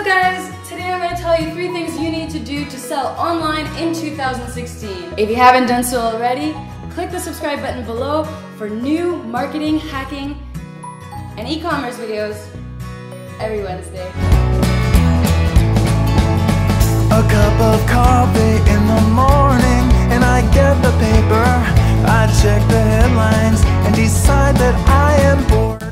up guys? Today I'm going to tell you 3 things you need to do to sell online in 2016. If you haven't done so already, click the subscribe button below for new marketing, hacking, and e-commerce videos every Wednesday. A cup of coffee in the morning and I get the paper. I check the headlines and decide that I am bored.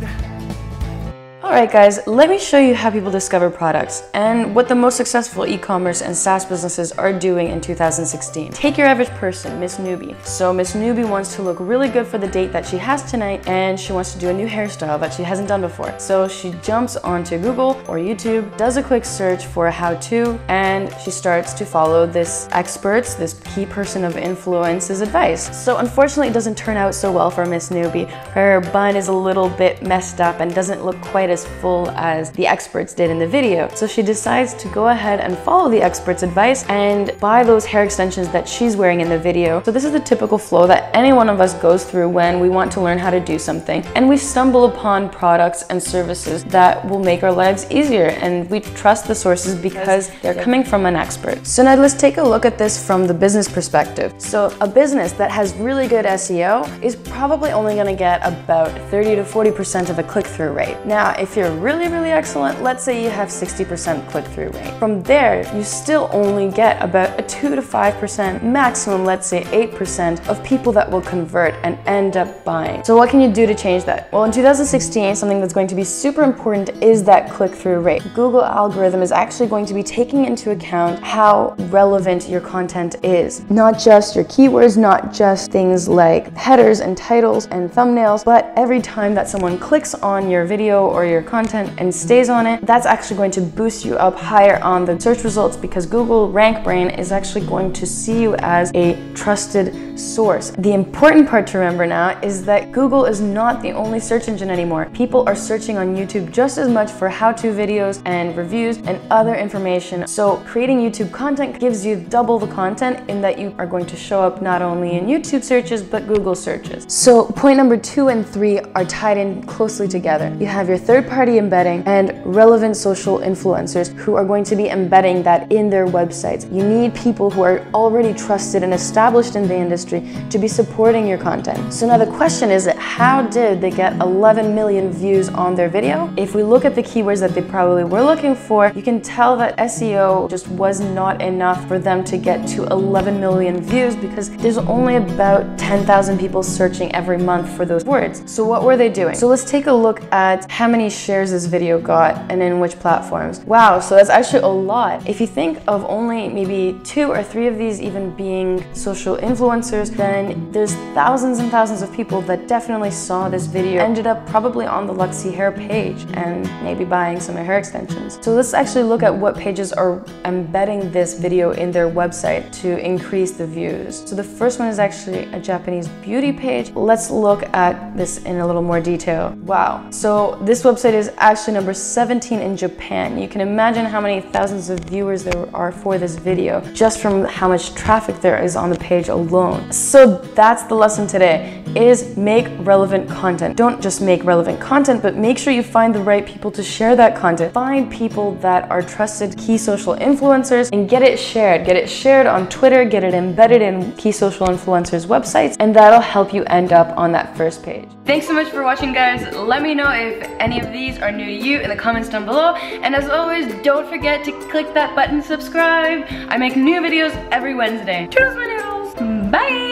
Alright guys, let me show you how people discover products and what the most successful e-commerce and SaaS businesses are doing in 2016. Take your average person, Miss Newbie. So Miss Newbie wants to look really good for the date that she has tonight, and she wants to do a new hairstyle that she hasn't done before. So she jumps onto Google or YouTube, does a quick search for a how-to, and she starts to follow this key person of influence's advice. So unfortunately it doesn't turn out so well for Miss Newbie. Her bun is a little bit messed up and doesn't look quite as full as the experts did in the video. So she decides to go ahead and follow the experts' advice and buy those hair extensions that she's wearing in the video. So this is the typical flow that any one of us goes through when we want to learn how to do something, and we stumble upon products and services that will make our lives easier, and we trust the sources because they're coming from an expert. So now let's take a look at this from the business perspective. So a business that has really good SEO is probably only going to get about 30 to 40% of a click-through rate. Now if you're really excellent, let's say you have 60% click-through rate. From there, you still only get about a 2 to 5%, maximum let's say 8% of people that will convert and end up buying. So what can you do to change that? Well, in 2016, something that's going to be super important is that click-through rate. Google algorithm is actually going to be taking into account how relevant your content is. Not just your keywords, not just things like headers and titles and thumbnails, but every time that someone clicks on your video or your content and stays on it, that's actually going to boost you up higher on the search results, because Google Rank Brain is actually going to see you as a trusted source. The important part to remember now is that Google is not the only search engine anymore. People are searching on YouTube just as much for how-to videos and reviews and other information. So creating YouTube content gives you double the content in that you are going to show up not only in YouTube searches but Google searches. So point number 2 and 3 are tied in closely together. You have your third-party embedding and relevant social influencers who are going to be embedding that in their websites. You need people who are already trusted and established in the industry to be supporting your content. So now the question is, how did they get 11 million views on their video? If we look at the keywords that they probably were looking for, you can tell that SEO just was not enough for them to get to 11 million views, because there's only about 10,000 people searching every month for those words. So what were they doing? So let's take a look at how many shares this video got and in which platforms. Wow, so that's actually a lot. If you think of only maybe 2 or 3 of these even being social influencers, then there's thousands and thousands of people that definitely saw this video, ended up probably on the Luxy Hair page and maybe buying some hair extensions. So let's actually look at what pages are embedding this video in their website to increase the views. So the first one is actually a Japanese beauty page. Let's look at this in a little more detail. Wow, so this website is actually number 17 in Japan. You can imagine how many thousands of viewers there are for this video just from how much traffic there is on the page alone. So that's the lesson today, is make relevant content. Don't just make relevant content, but make sure you find the right people to share that content. Find people that are trusted key social influencers and get it shared. Get it shared on Twitter, get it embedded in key social influencers' websites, and that'll help you end up on that first page. Thanks so much for watching guys. Let me know if any of these are new to you in the comments down below, and as always, don't forget to click that button subscribe. I make new videos every Wednesday. Toodles my noodles. Bye!